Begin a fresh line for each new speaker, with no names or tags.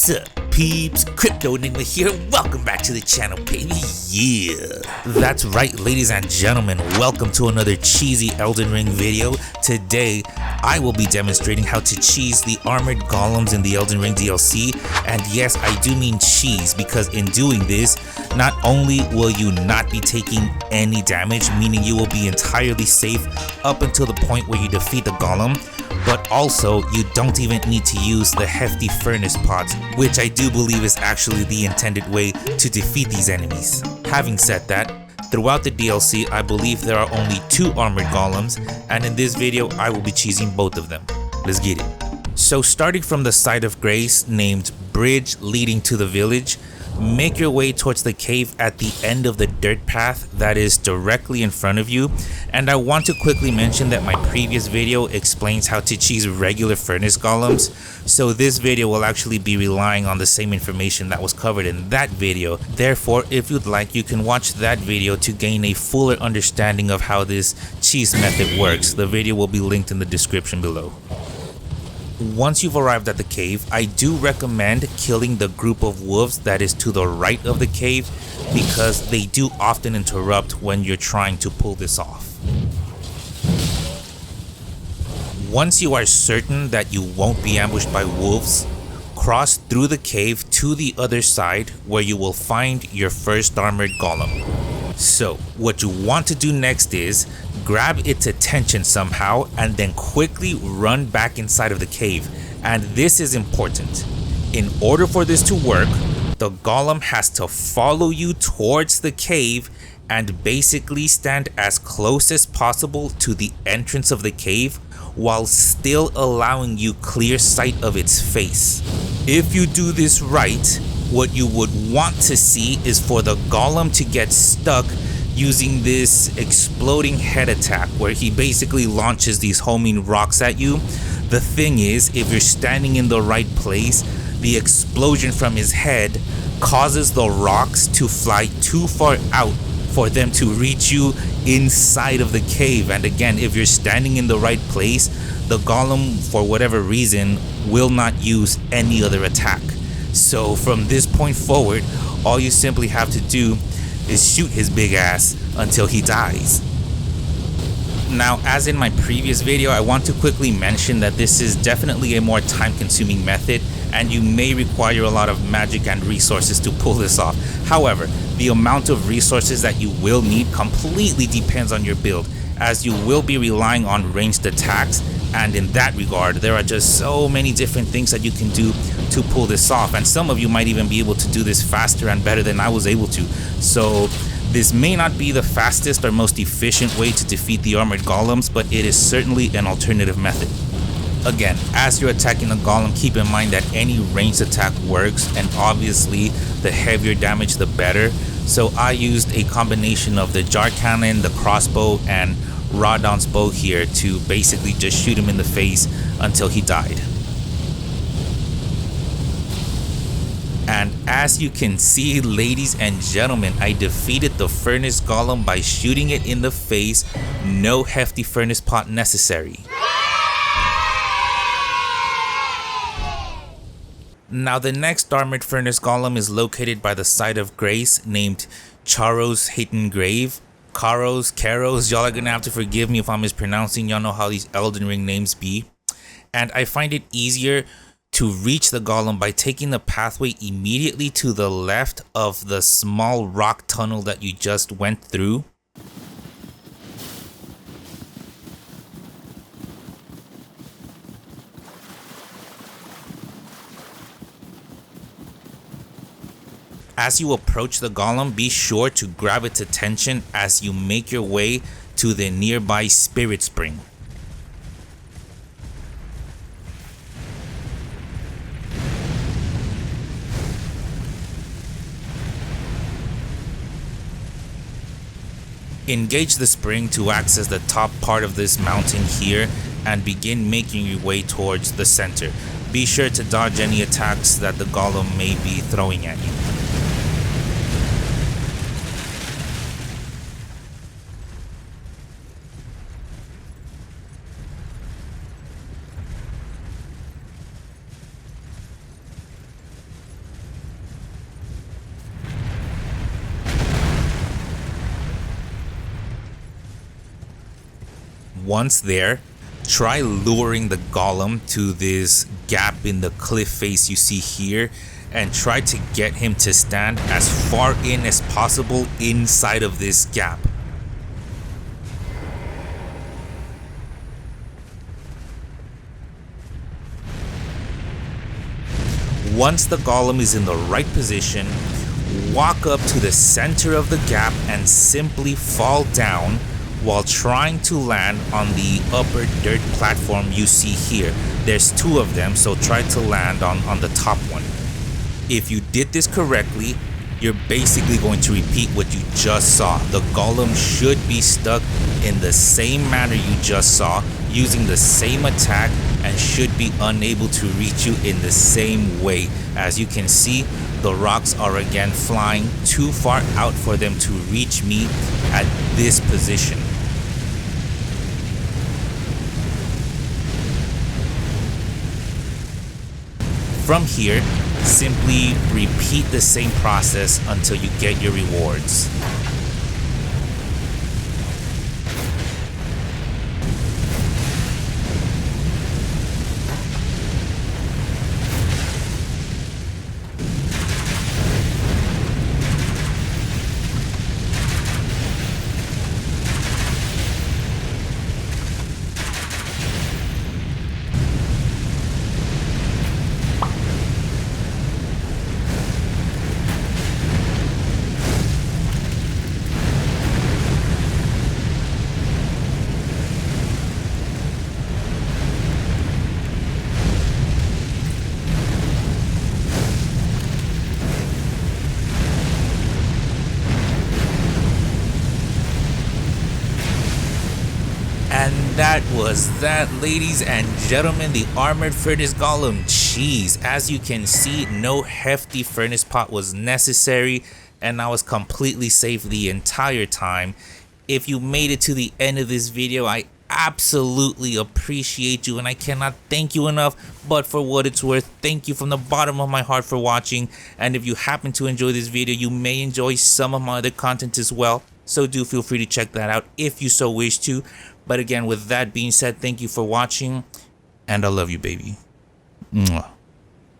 What's up, peeps? Crypto Enigma here. Welcome back to the channel, baby. Yeah. That's right, ladies and gentlemen. Welcome to another cheesy Elden Ring video. Today, I will be demonstrating how to cheese the armored golems in the Elden Ring DLC. And yes, I do mean cheese, because in doing this, not only will you not be taking any damage, meaning you will be entirely safe up until the point where you defeat the golem, but also you don't even need to use the Hefty furnace pots, which I do believe is actually the intended way to defeat these enemies. Having said that, throughout the DLC I believe there are only 2 armored golems, and in this video I will be cheesing both of them. Let's get it. So starting from the site of grace named Bridge Leading to the Village, make your way towards the cave at the end of the dirt path that is directly in front of you. And I want to quickly mention that my previous video explains how to cheese regular furnace golems, so this video will actually be relying on the same information that was covered in that video. Therefore, if you'd like, you can watch that video to gain a fuller understanding of how this cheese method works. The video will be linked in the description below. Once you've arrived at the cave, I do recommend killing the group of wolves that is to the right of the cave, because they do often interrupt when you're trying to pull this off. Once you are certain that you won't be ambushed by wolves, cross through the cave to the other side where you will find your first armored golem. So what you want to do next is grab its attention somehow and then quickly run back inside of the cave. And this is important. In order for this to work, the golem has to follow you towards the cave and basically stand as close as possible to the entrance of the cave while still allowing you clear sight of its face. If you do this right, what you would want to see is for the golem to get stuck using this exploding head attack, where he basically launches these homing rocks at you. The thing is, if you're standing in the right place, the explosion from his head causes the rocks to fly too far out for them to reach you inside of the cave. And again, if you're standing in the right place, the golem, for whatever reason, will not use any other attack. So from this point forward, all you simply have to do is shoot his big ass until he dies. Now, as in my previous video, I want to quickly mention that this is definitely a more time-consuming method, and you may require a lot of magic and resources to pull this off. However, the amount of resources that you will need completely depends on your build, as you will be relying on ranged attacks, and in that regard, there are just so many different things that you can do to pull this off, and some of you might even be able to do this faster and better than I was able to. So this may not be the fastest or most efficient way to defeat the armored golems, but it is certainly an alternative method. Again, as you're attacking the golem, keep in mind that any ranged attack works, and obviously the heavier damage the better. So I used a combination of the jar cannon, the crossbow, and Rodon's bow here to basically just shoot him in the face until he died. And as you can see, ladies and gentlemen, I defeated the furnace golem by shooting it in the face. No hefty furnace pot necessary. Now the next armored furnace golem is located by the site of grace named Charo's Hidden Grave. Karos, y'all are gonna have to forgive me if I'm mispronouncing. Y'all know how these Elden Ring names be. And I find it easier to reach the golem by taking the pathway immediately to the left of the small rock tunnel that you just went through. As you approach the golem, be sure to grab its attention as you make your way to the nearby spirit spring. Engage the spring to access the top part of this mountain here and begin making your way towards the center. Be sure to dodge any attacks that the golem may be throwing at you. Once there, try luring the golem to this gap in the cliff face you see here, and try to get him to stand as far in as possible inside of this gap. Once the golem is in the right position, walk up to the center of the gap and simply fall down while trying to land on the upper dirt platform you see here. There's two of them, so try to land on the top one. If you did this correctly, you're basically going to repeat what you just saw. The golem should be stuck in the same manner you just saw, using the same attack, and should be unable to reach you in the same way. As you can see, the rocks are again flying too far out for them to reach me at this position. From here, simply repeat the same process until you get your rewards. And that was that, ladies and gentlemen, the armored furnace golem. Jeez, as you can see, no hefty furnace pot was necessary, and I was completely safe the entire time. If you made it to the end of this video, I absolutely appreciate you, and I cannot thank you enough. But for what it's worth, thank you from the bottom of my heart for watching. And if you happen to enjoy this video, you may enjoy some of my other content as well, so do feel free to check that out if you so wish to. But again, with that being said, thank you for watching, and I love you, baby. Mwah.